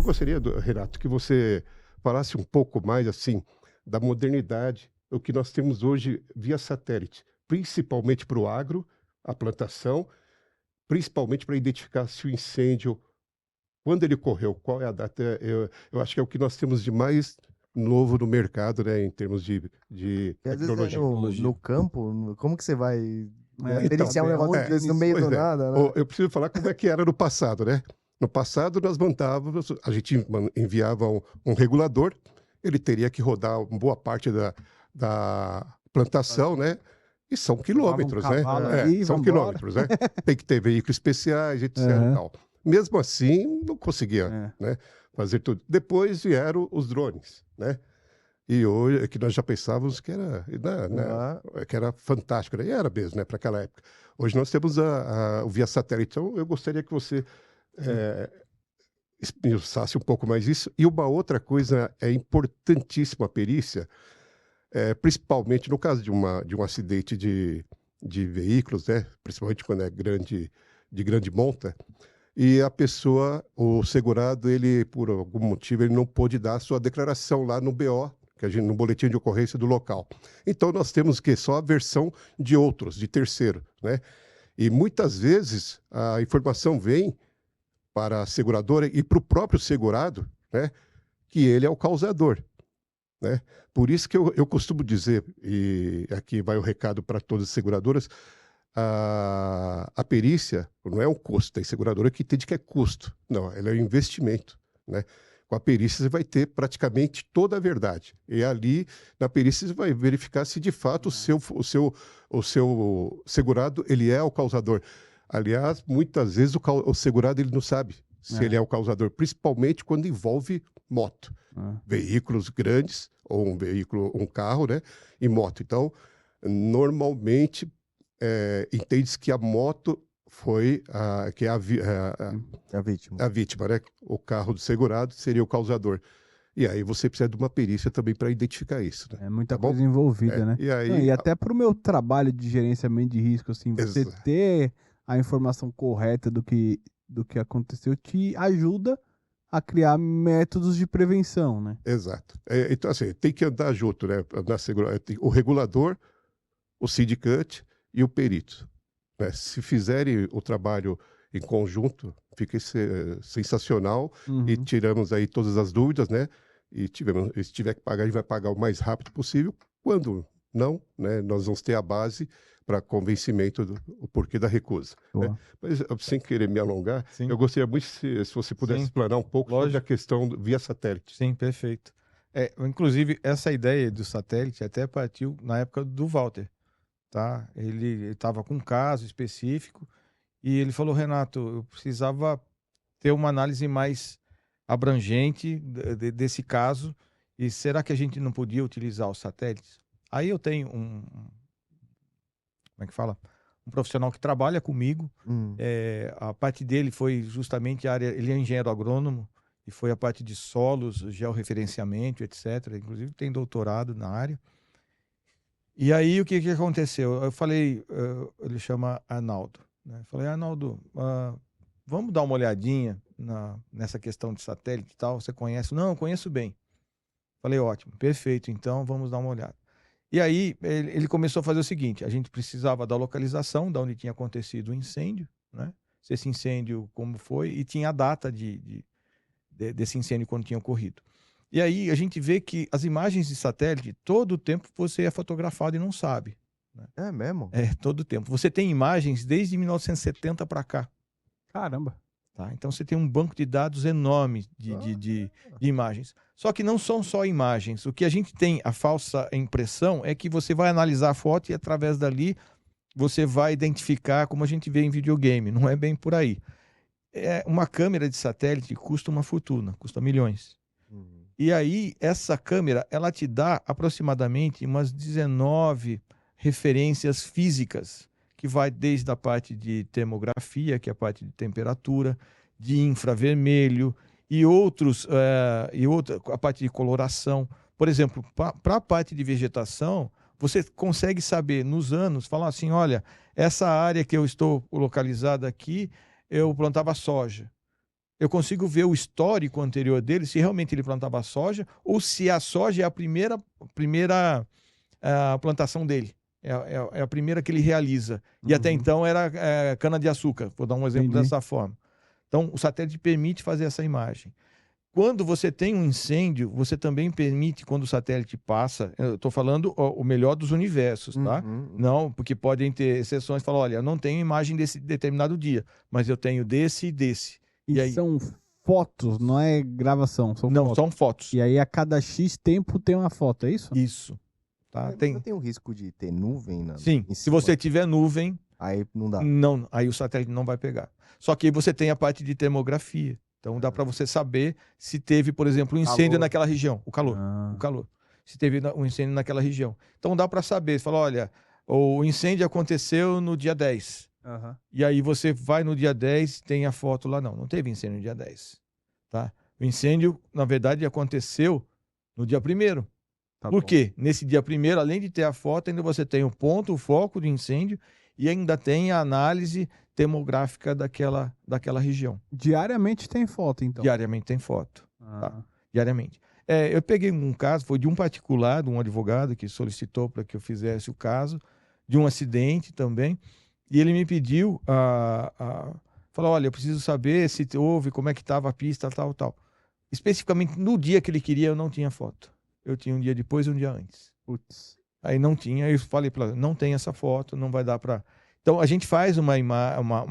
gostaria, Renato, que você falasse um pouco mais assim da modernidade, o que nós temos hoje via satélite, principalmente para o agro, a plantação, principalmente para identificar se o incêndio, quando ele ocorreu, qual é a data. Eu acho que é o que nós temos de mais novo no mercado, né, em termos de E às vezes tecnologia. no campo, como que você vai Então, gerenciar um negócio desse no meio do nada, né? eu preciso falar como é que era no passado, né? No passado, nós mandávamos, a gente enviava um regulador, ele teria que rodar uma boa parte da plantação, né? E são quilômetros, né? cavalo É, são vambora. quilômetros, né? Tem que ter veículos especiais, etc. e tal. Mesmo assim, não conseguia, né, fazer tudo. Depois vieram os drones, né? E hoje, é que nós já pensávamos que era, que era fantástico, né? E era mesmo, né, para aquela época. Hoje nós temos o via satélite. Então, eu gostaria que você esmiuçasse um pouco mais isso. E uma outra coisa é importantíssima, a perícia, principalmente no caso de um acidente de veículos, né? Principalmente quando é de grande monta, e a pessoa, o segurado, ele, por algum motivo, ele não pôde dar a sua declaração lá no BO, no boletim de ocorrência do local. Então, nós temos que só a versão de outros, de terceiro, né? E muitas vezes a informação vem para a seguradora e para o próprio segurado, né, que ele é o causador, né? Por isso que eu costumo dizer, e aqui vai o recado para todas as seguradoras, a perícia não é um custo, tem seguradora que entende que é custo. Não, ela é um investimento, né? Com a perícia você vai ter praticamente toda a verdade. E ali, na perícia, você vai verificar se de fato o seu segurado ele é o causador. Aliás, muitas vezes o segurado ele não sabe se ele é o causador, principalmente quando envolve moto. Veículos grandes, ou um carro, né? E moto. Então, normalmente, entende-se que a moto foi a vítima. A vítima, né? O carro do segurado seria o causador. E aí você precisa de uma perícia também para identificar isso, né? É muita coisa envolvida, né? E aí, E até para o meu trabalho de gerenciamento de risco, assim, você ter a informação correta do que aconteceu te ajuda a criar métodos de prevenção, né? Exato. Então, assim, tem que andar junto, né? O regulador, o sindicante e o perito, né? Se fizerem o trabalho em conjunto, fica sensacional e tiramos aí todas as dúvidas, né? E se tiver que pagar, a gente vai pagar o mais rápido possível. Quando não, né? Nós vamos ter a base para convencimento do porquê da recusa. Né? Mas, sem querer me alongar, eu gostaria muito se você pudesse explanar um pouco sobre a questão via satélite. Sim, perfeito. Inclusive, essa ideia do satélite até partiu na época do Walter. Tá? Ele estava com um caso específico e ele falou, Renato, eu precisava ter uma análise mais abrangente desse caso e será que a gente não podia utilizar os satélites? Aí eu tenho como é que fala? Um profissional que trabalha comigo, a parte dele foi justamente a área, ele é engenheiro agrônomo e foi a parte de solos, georreferenciamento, etc. Inclusive tem doutorado na área. E aí, o que aconteceu? Eu falei, ele chama Arnaldo, né? Falei, Arnaldo, vamos dar uma olhadinha nessa questão de satélite e tal, você conhece? Não, eu conheço bem. Falei, ótimo, perfeito, então vamos dar uma olhada. E aí, ele começou a fazer o seguinte, a gente precisava da localização, de onde tinha acontecido o incêndio, né? Se esse incêndio, como foi, e tinha a data desse incêndio quando tinha ocorrido. E aí a gente vê que as imagens de satélite, todo o tempo você é fotografado e não sabe. Né? É mesmo? Todo o tempo. Você tem imagens desde 1970 para cá. Caramba. Tá? Então você tem um banco de dados enorme de imagens. Só que não são só imagens. O que a gente tem, a falsa impressão, é que você vai analisar a foto e através dali você vai identificar como a gente vê em videogame. Não é bem por aí. Uma câmera de satélite custa uma fortuna, custa milhões. E aí, essa câmera, ela te dá aproximadamente umas 19 referências físicas, que vai desde a parte de termografia, que é a parte de temperatura, de infravermelho, a parte de coloração. Por exemplo, para a parte de vegetação, você consegue saber nos anos, falar assim, olha, essa área que eu estou localizada aqui, eu plantava soja. eu consigo ver o histórico anterior dele, se realmente ele plantava soja, ou se a soja é a primeira plantação dele. É a primeira que ele realiza. E até então era cana-de-açúcar, vou dar um exemplo dessa forma. Então, o satélite permite fazer essa imagem. Quando você tem um incêndio, você também permite, quando o satélite passa, eu estou falando o melhor dos universos, tá? Não, porque podem ter exceções, falar, olha, eu não tenho imagem desse determinado dia, mas eu tenho desse e desse. E aí... são fotos, não é gravação, são fotos. São fotos. E aí a cada X tempo tem uma foto, é isso? Isso. Tá? Não tem o risco de ter nuvem? Sim, se você tiver nuvem... Aí não dá. Não, aí o satélite não vai pegar. Só que aí você tem a parte de termografia. Então dá para você saber se teve, por exemplo, um incêndio naquela região. O calor. Se teve um incêndio naquela região. Então dá para saber. Você fala, olha, o incêndio aconteceu no dia 10. E aí você vai no dia 10, tem a foto lá. Não teve incêndio no dia 10. Tá? O incêndio, na verdade, aconteceu no dia 1º. Por quê? Nesse dia 1º, além de ter a foto, ainda você tem o ponto, o foco de incêndio e ainda tem a análise termográfica daquela região. Diariamente tem foto, então? Diariamente tem foto. Tá? Diariamente. Eu peguei um caso, foi de um particular, de um advogado que solicitou para que eu fizesse o caso, de um acidente também, e ele me pediu, falou, olha, eu preciso saber se houve, como é que estava a pista, tal. Especificamente no dia que ele queria, eu não tinha foto. Eu tinha um dia depois e um dia antes. Putz. Aí não tinha, eu falei para ele, não tem essa foto, não vai dar para... Então, a gente faz uma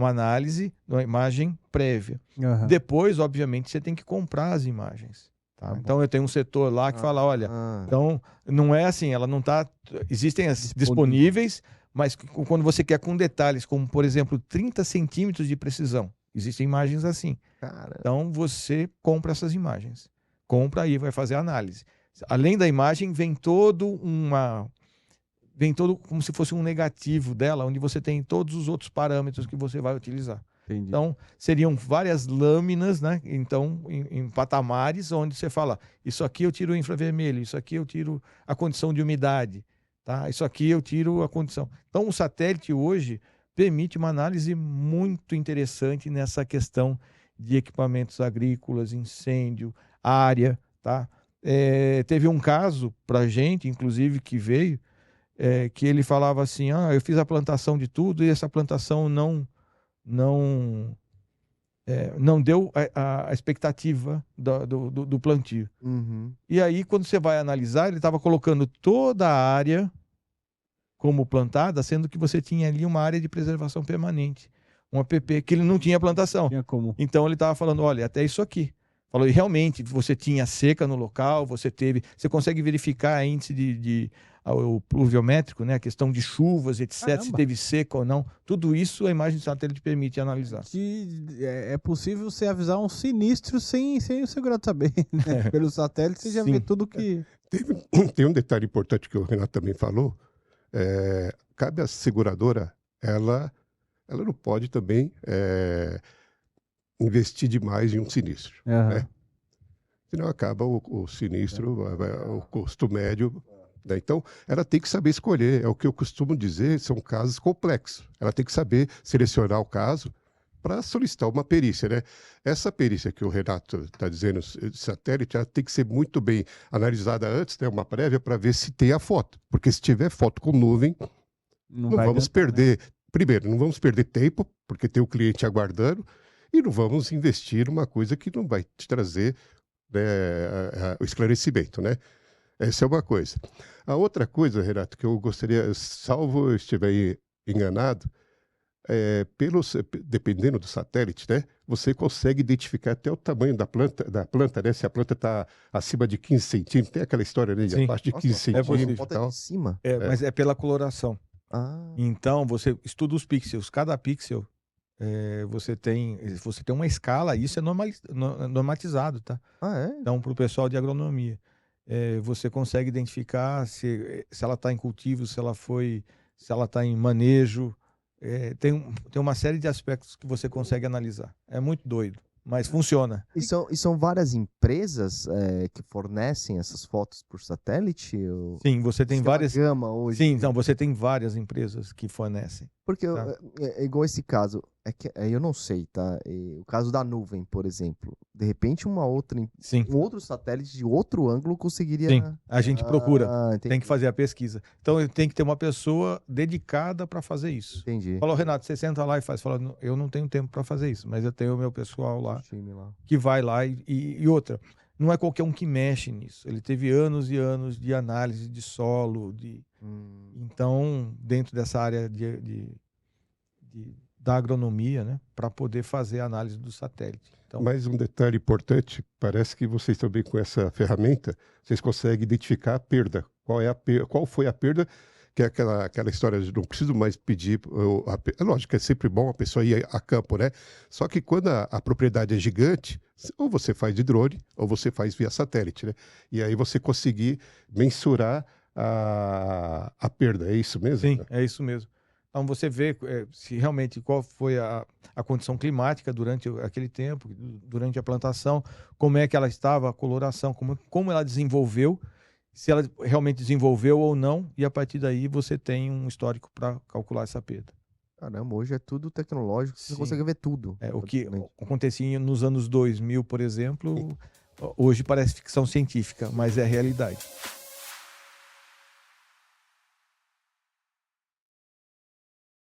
análise, uma imagem prévia. Depois, obviamente, você tem que comprar as imagens. Tá? Então, eu tenho um setor lá que fala, olha, então, não é assim, ela não está... Existem as disponíveis, mas quando você quer com detalhes, como, por exemplo, 30 centímetros de precisão, existem imagens assim. Cara. Então, você compra essas imagens. Compra e vai fazer a análise. Além da imagem, vem todo como se fosse um negativo dela, onde você tem todos os outros parâmetros que você vai utilizar. Entendi. Então, seriam várias lâminas, né? Então, em patamares, onde você fala, isso aqui eu tiro o infravermelho, isso aqui eu tiro a condição de umidade, tá? Isso aqui eu tiro a condição. Então, o satélite hoje permite uma análise muito interessante nessa questão de equipamentos agrícolas, incêndio, área, tá? Teve um caso para gente, inclusive, que veio, que ele falava assim, eu fiz a plantação de tudo e essa plantação não deu a expectativa do plantio. E aí, quando você vai analisar, ele estava colocando toda a área como plantada, sendo que você tinha ali uma área de preservação permanente, um APP, que ele não tinha plantação. Então, ele estava falando, olha, até isso aqui. Falou, e realmente, você tinha seca no local, você consegue verificar a índice o pluviométrico, né? A questão de chuvas, etc., Caramba. se teve seca ou não. Tudo isso a imagem de satélite permite analisar. É possível você avisar um sinistro sem o segurado saber, né? Pelo satélite você já vê tudo que... Tem um detalhe importante que o Renato também falou. Cabe à seguradora, ela não pode também investir demais em um sinistro. Né? Senão acaba o sinistro, o custo médio... Então, ela tem que saber escolher. É o que eu costumo dizer, são casos complexos. Ela tem que saber selecionar o caso para solicitar uma perícia, né? Essa perícia que o Renato está dizendo, de satélite, ela tem que ser muito bem analisada antes, né? Uma prévia, para ver se tem a foto. Porque se tiver foto com nuvem, não vamos perder... Né? Primeiro, não vamos perder tempo, porque tem o cliente aguardando, e não vamos investir numa coisa que não vai te trazer, né, o esclarecimento, né? Essa é uma coisa. A outra coisa, Renato, que eu gostaria, salvo eu estiver enganado, dependendo do satélite, né, você consegue identificar até o tamanho da planta, né, se a planta está acima de 15 centímetros, tem aquela história, né, de abaixo de 15 centímetros e tal. De cima? Mas é pela coloração. Então, você estuda os pixels, cada pixel, você tem uma escala, isso é normatizado, tá? Então, para o pessoal de agronomia. Você consegue identificar se ela está em cultivo, se ela está em manejo. Tem uma série de aspectos que você consegue analisar. É muito doido, mas funciona. E são várias empresas que fornecem essas fotos por satélite? Sim, você tem várias. Gama hoje. Sim, então você tem várias empresas que fornecem. Porque é igual esse caso. Eu não sei, tá? O caso da nuvem, por exemplo. De repente, um outro satélite de outro ângulo conseguiria... Sim, a gente procura. Entendi. Tem que fazer a pesquisa. Então, tem que ter uma pessoa dedicada para fazer isso. Entendi. Falou, Renato, você senta lá e faz. Fala, eu não tenho tempo para fazer isso, mas eu tenho o meu pessoal lá, que vai lá e outra. Não é qualquer um que mexe nisso. Ele teve anos e anos de análise de solo. Então, dentro dessa área da agronomia, né, para poder fazer a análise do satélite. Então, mais um detalhe importante, parece que vocês também com essa ferramenta, vocês conseguem identificar a perda. Qual foi a perda, que é aquela história de não preciso mais pedir, é lógico que é sempre bom a pessoa ir a campo, né? Só que quando a propriedade é gigante, ou você faz de drone, ou você faz via satélite, né? E aí você conseguir mensurar a perda, é isso mesmo? Sim, é isso mesmo. Então você vê se realmente qual foi a condição climática durante aquele tempo, durante a plantação, como é que ela estava, a coloração, como ela desenvolveu, se ela realmente desenvolveu ou não, e a partir daí você tem um histórico para calcular essa perda. Caramba, hoje é tudo tecnológico, você consegue ver tudo. O que acontecia nos anos 2000, por exemplo, hoje parece ficção científica, mas é realidade.